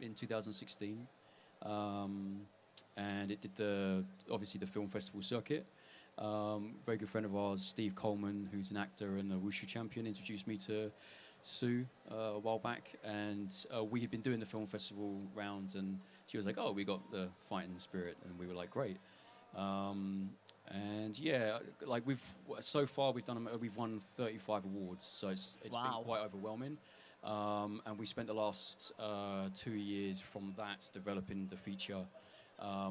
in 2016, and it did obviously the film festival circuit. Very good friend of ours, Steve Coleman, who's an actor and a wushu champion, introduced me to Sue a while back, and we had been doing the film festival rounds, and she was like, "Oh, we got the fighting spirit," and we were like, "Great." And yeah, like so far we've won 35 awards, so it's been Wow. quite overwhelming. And we spent the last 2 years from that developing the feature,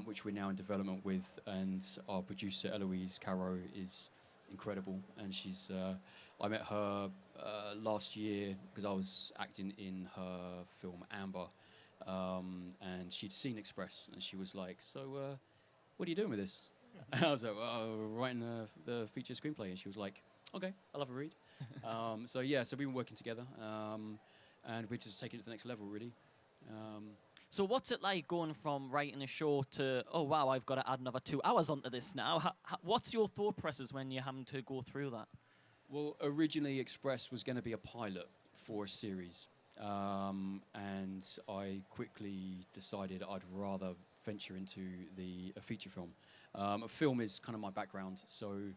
which we're now in development with, and our producer Eloise Caro is incredible, and she's I met her last year because I was acting in her film Amber, and she'd seen Express, and she was like, "So, what are you doing with this?" And I was like, "Well, writing the feature screenplay," and she was like, "Okay, I'll have a read." So yeah, so we've been working together, and we're just taking it to the next level, really. So what's it like going from writing a show to, oh wow, I've got to add another 2 hours onto this now? What's your thought process when you're having to go through that? Well, originally Express was going to be a pilot for a series, and I quickly decided I'd rather venture into a feature film. A film is kind of my background, so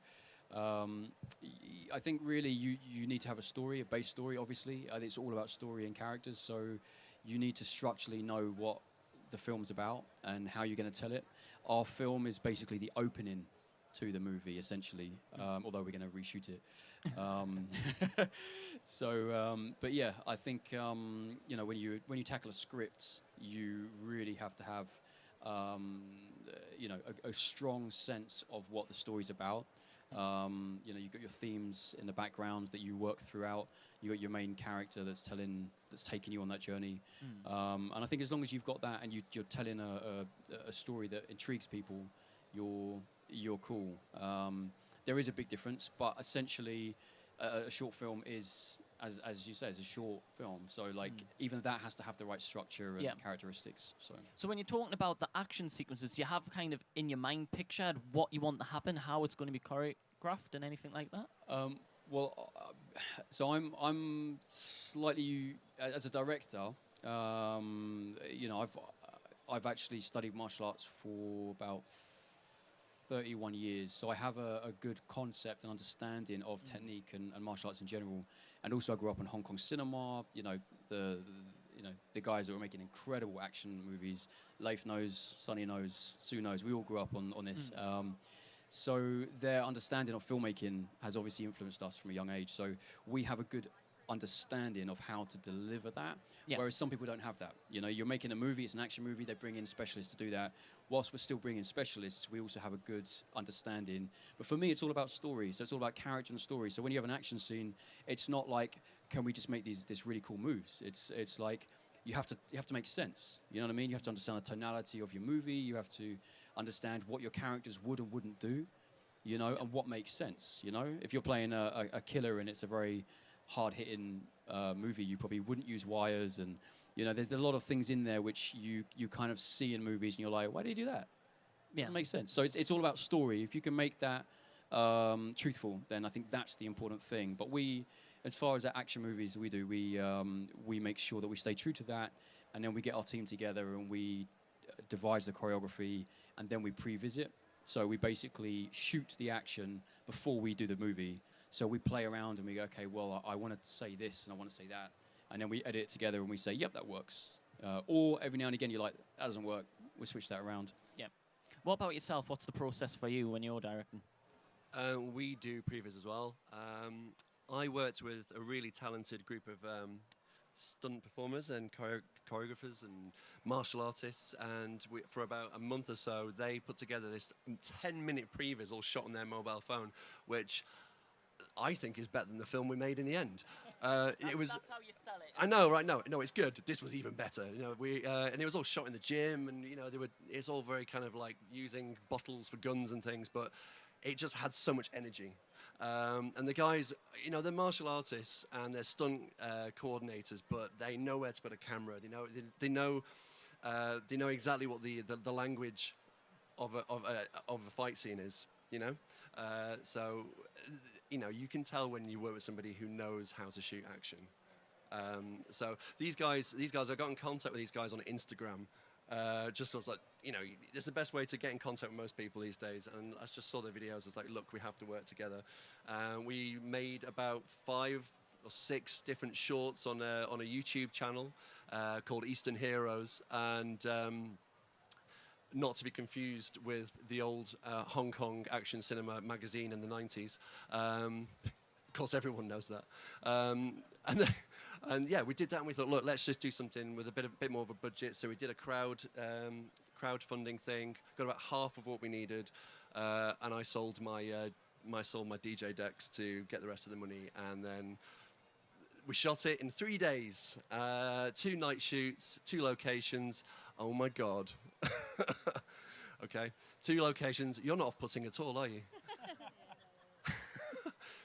I think really you need to have a story, a base story, obviously. It's all about story and characters, so you need to structurally know what the film's about and how you're going to tell it. Our film is basically the opening to the movie, essentially, although we're going to reshoot it. But yeah, I think when you tackle a script, you really have to have a strong sense of what the story's about. You've got your themes in the background that you work throughout. You got your main character that's taking you on that journey. And I think as long as you've got that and you're telling a story that intrigues people, you're cool. There is a big difference, but essentially, a short film is, as you say, is a short film. So even that has to have the right structure and characteristics. So when you're talking about the action sequences, do you have kind of in your mind pictured what you want to happen, how it's going to be choreographed, and anything like that? So I'm slightly, as a director, I've actually studied martial arts for about 31 years, so I have a good concept and understanding of technique and martial arts in general. And also I grew up in Hong Kong cinema, the guys that were making incredible action movies. Leif knows, Sonny knows, Sue knows, we all grew up on this. So their understanding of filmmaking has obviously influenced us from a young age. So we have a good understanding of how to deliver that, whereas some people don't have that. You're making a movie, it's an action movie, they bring in specialists to do that. Whilst we're still bringing specialists, we also have a good understanding. But for me, it's all about story, so it's all about character and story. So when you have an action scene, it's not like, can we just make this really cool moves? It's like, you have to make sense. You know what I mean? You have to understand the tonality of your movie, you have to understand what your characters would and wouldn't do, and what makes sense. If you're playing a killer and it's a very hard-hitting movie, you probably wouldn't use wires, and there's a lot of things in there which you kind of see in movies and you're like, why did he do that? Doesn't make sense. So it's all about story. If you can make that truthful, then I think that's the important thing. But as far as action movies we make sure that we stay true to that, and then we get our team together and we devise the choreography, and then we pre-visit. So we basically shoot the action before we do the movie. So we play around and we go, okay, well, I want to say this and I want to say that. And then we edit it together and we say, yep, that works. Or every now and again, you're like, that doesn't work. We'll switch that around. Yeah. What about yourself? What's the process for you when you're directing? We do previs as well. I worked with a really talented group of stunt performers and choreographers and martial artists, and for about a month or so, they put together this 10-minute previs all shot on their mobile phone, which I think is better than the film we made in the end. It was. That's how you sell it. I know, right? No, it's good. This was even better. And it was all shot in the gym, and it's all very kind of like using bottles for guns and things, but it just had so much energy. And the guys, they're martial artists and they're stunt coordinators, but they know where to put a camera. They know exactly what the language of a fight scene is. So you can tell when you work with somebody who knows how to shoot action. So these guys, I got in contact with these guys on Instagram. Just sort of like, it's the best way to get in contact with most people these days. And I just saw their videos. It's like, look, we have to work together. We made about 5 or 6 different shorts on a YouTube channel called Eastern Heroes, and not to be confused with the old Hong Kong action cinema magazine in the 90s. Of course, everyone knows that. And yeah, we did that, and we thought, look, let's just do something with a bit more of a budget. So we did a crowdfunding thing, got about half of what we needed, and I sold my DJ decks to get the rest of the money, and then we shot it in 3 days, 2 night shoots, 2 locations. Oh my God. Okay, 2 locations. You're not off-putting at all, are you?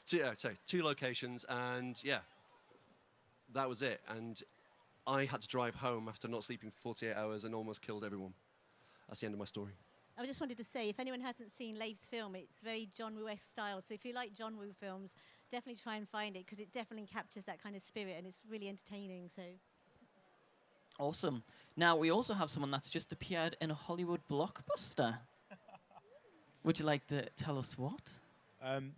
2 locations, and yeah, that was it. And I had to drive home after not sleeping for 48 hours and almost killed everyone. That's the end of my story. I just wanted to say, if anyone hasn't seen Leif's film, it's very John Woo-esque style. So if you like John Woo films, definitely try and find it, because it definitely captures that kind of spirit, and it's really entertaining. So Awesome. Now, we also have someone that's just appeared in a Hollywood blockbuster. Would you like to tell us what?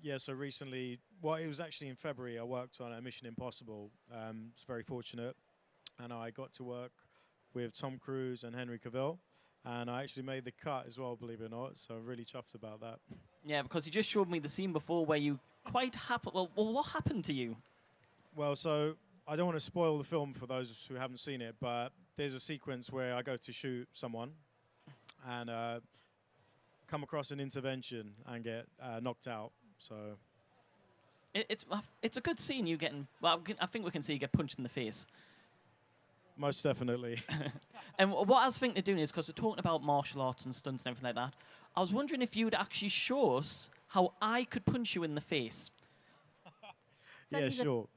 Yeah, so recently, it was actually in February, I worked on Mission Impossible. It's very fortunate. And I got to work with Tom Cruise and Henry Cavill. And I actually made the cut as well, believe it or not. So I'm really chuffed about that. Yeah, because you just showed me the scene before where you quite happy. Well, what happened to you? Well, so I don't want to spoil the film for those who haven't seen it, but there's a sequence where I go to shoot someone and come across an intervention and get knocked out. So it's a good scene. You getting I think we can see you get punched in the face. most definitely. And what I was thinking of doing is, because we're talking about martial arts and stunts and everything like that, I was wondering if you'd actually show us how I could punch you in the face. Yeah, sure.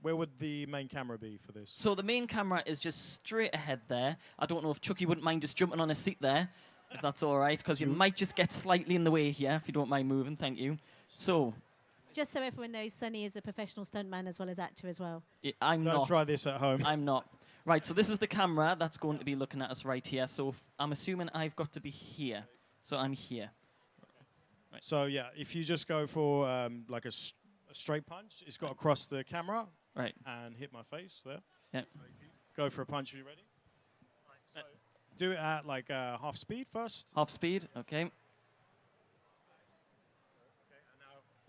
Where would the main camera be for this? So the main camera is just straight ahead there. I don't know if Chucky wouldn't mind just jumping on a seat there, if that's all right, because you might just get slightly in the way here, if you don't mind moving. Thank you. So, just so everyone knows, Sonny is a professional stuntman as well as actor as well. I'm Don't not. try this at home. I'm not. Right, so this is the camera that's going to be looking at us right here. So I'm assuming I've got to be here. So I'm here. Right. So yeah, if you just go for like a straight punch, it's got to cross the camera. Right. And hit my face there. Yeah. Go for a punch. Are you ready? Right, so do it at like half speed first. Half speed, okay. Okay,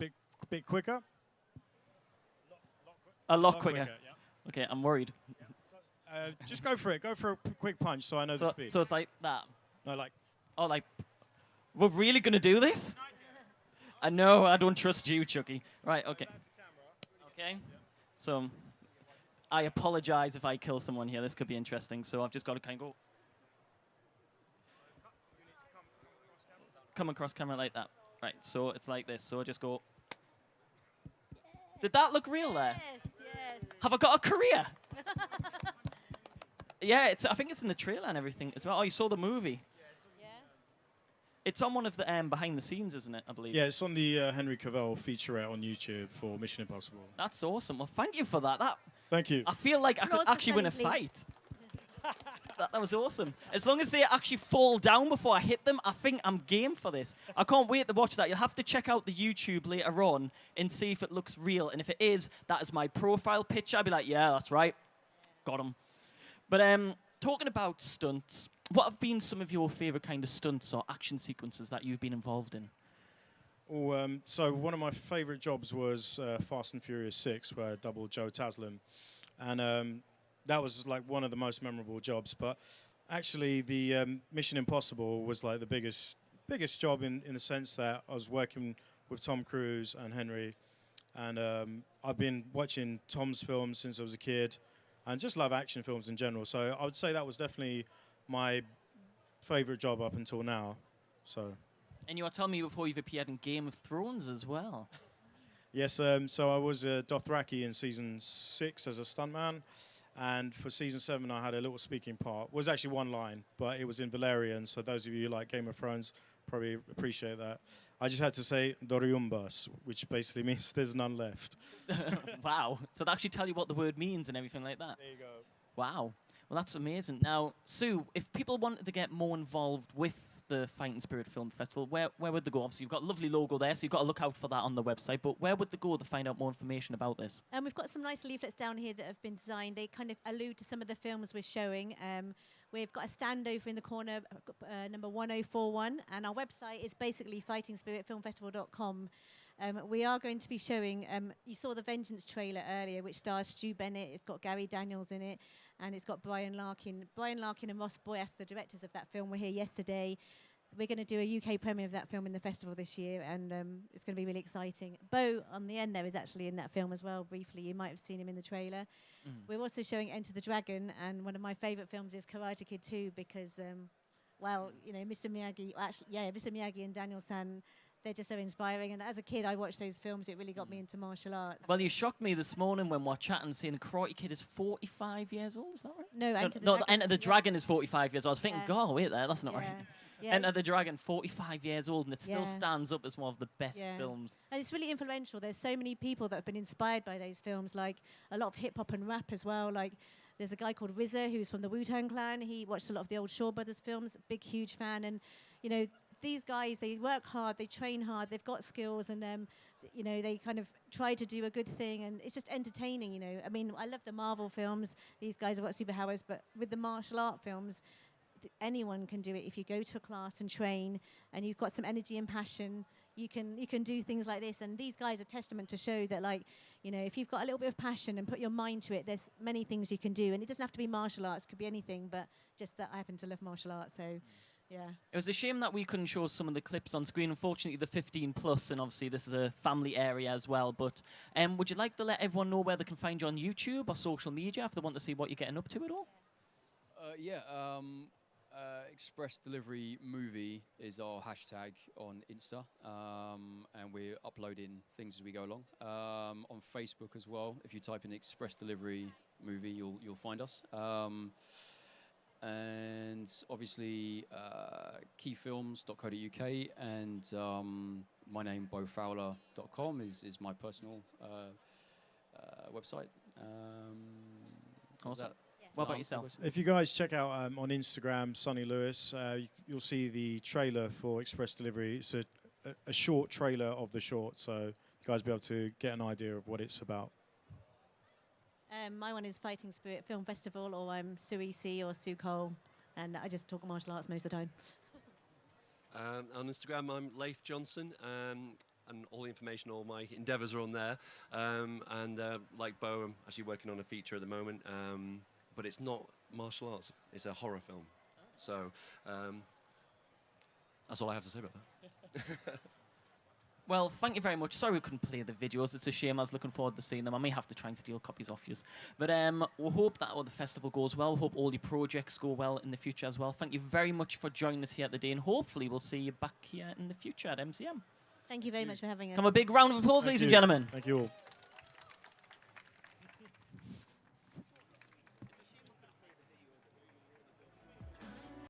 and now bit quicker. A lot quicker. Yeah. Okay, I'm worried. Yeah. So, just go for it. Go for a quick punch so I know the speed. So it's like that. No, like. Oh, like, we're really going to do this? I know, I don't trust you, Chucky. Right, okay. Okay. So, I apologize if I kill someone here. This could be interesting. So I've just got to kind of go. Come across camera like that. Right, so it's like this. So I just go. Did that look real there? Yes, yes. Have I got a career? Yeah, I think it's in the trailer and everything as well. Oh, you saw the movie? Yeah. It's on one of the behind the scenes, isn't it, I believe? Yeah, it's on the Henry Cavill featurette on YouTube for Mission Impossible. That's awesome. Well, thank you for that. Thank you. I feel like I could Applause for actually win a Sonny, please. fight. That was awesome. As long as they actually fall down before I hit them, I think I'm game for this. I can't wait to watch that. You'll have to check out the YouTube later on and see if it looks real. And if it is, that is my profile picture. I'd be like, yeah, that's right. Got him. But talking about stunts, what have been some of your favorite kind of stunts or action sequences that you've been involved in? Oh, so one of my favorite jobs was Fast and Furious 6, where I doubled Joe Taslim. And that was like one of the most memorable jobs. But actually, the Mission Impossible was like the biggest job in the sense that I was working with Tom Cruise and Henry. And I've been watching Tom's films since I was a kid and just love action films in general. So I would say that was definitely my favorite job up until now. So. And you were telling me before you've appeared in Game of Thrones as well. Yes, so I was Dothraki in season 6 as a stuntman, and for season 7 I had a little speaking part. It was actually one line, but it was in Valerian, so those of you who like Game of Thrones probably appreciate that. I just had to say Doriumbas, which basically means there's none left. Wow. So they actually tell you what the word means and everything like that. There you go. Wow. Well, that's amazing. Now, Sue, if people wanted to get more involved with the Fighting Spirit Film Festival, where would they go? Obviously, you've got a lovely logo there, so you've got to look out for that on the website. But where would they go to find out more information about this? We've got some nice leaflets down here that have been designed. They kind of allude to some of the films we're showing. We've got a stand over in the corner, number 1041, and our website is basically fightingspiritfilmfestival.com. We are going to be showing, you saw the Vengeance trailer earlier, which stars Stu Bennett. It's got Gary Daniels in it, and it's got Brian Larkin. Brian Larkin and Ross Boyas, the directors of that film, were here yesterday. We're going to do a UK premiere of that film in the festival this year, and it's going to be really exciting. Bo, on the end there, is actually in that film as well, briefly. You might have seen him in the trailer. We're also showing Enter the Dragon, and one of my favourite films is Karate Kid 2, because, well, you know, Mr. Miyagi, Mr. Miyagi and Daniel San, they're just so inspiring. And as a kid, I watched those films. It really got me into martial arts. Well, you shocked me this morning when we were chatting, saying Karate Kid is 45 years old. Is that right? No, Enter the no, Dragon. Enter the Dragon is 45 years old. I was thinking, God, wait there, that's not right. Yeah, Enter the Dragon, 45 years old, and it still stands up as one of the best films. And it's really influential. There's so many people that have been inspired by those films, like a lot of hip-hop and rap as well. Like, there's a guy called RZA who's from the Wu-Tang Clan. He watched a lot of the old Shaw Brothers films, big, huge fan. And, you know, these guys, they work hard, they train hard, they've got skills, and, you know, they kind of try to do a good thing. And it's just entertaining, you know. I mean, I love the Marvel films. These guys have got superheroes. But with the martial art films, anyone can do it. If you go to a class and train and you've got some energy and passion, you can do things like this. And these guys are testament to show that, like, you know, if you've got a little bit of passion and put your mind to it, there's many things you can do. And it doesn't have to be martial arts, it could be anything, but just that I happen to love martial arts, so yeah. It was a shame that we couldn't show some of the clips on screen. Unfortunately, the 15 plus, and obviously this is a family area as well. But would you like to let everyone know where they can find you on YouTube or social media if they want to see what you're getting up to at all? Express Delivery Movie is our hashtag on Insta, and we're uploading things as we go along. On Facebook as well, if you type in Express Delivery Movie, you'll find us. And obviously keyfilms.co.uk, and my name bofowler.com is my personal website. Awesome. What about yourself? If you guys check out on Instagram, Sonny Lewis, you'll see the trailer for Express Delivery. It's a short trailer of the short, so you guys will be able to get an idea of what it's about. My one is Fighting Spirit Film Festival, or I'm Sue C or Sue Cole, and I just talk martial arts most of the time. On Instagram, I'm Leif Johnson, and all the information, all my endeavours are on there. And like Bo, I'm actually working on a feature at the moment. But it's not martial arts, it's a horror film. So that's all I have to say about that. Well, thank you very much. Sorry we couldn't play the videos. It's a shame. I was looking forward to seeing them. I may have to try and steal copies off you. But we hope that the festival goes well. We hope all your projects go well in the future as well. Thank you very much for joining us here today, and hopefully we'll see you back here in the future at MCM. Thank you very much for having us. Have a big round of applause, ladies and gentlemen. Thank you all.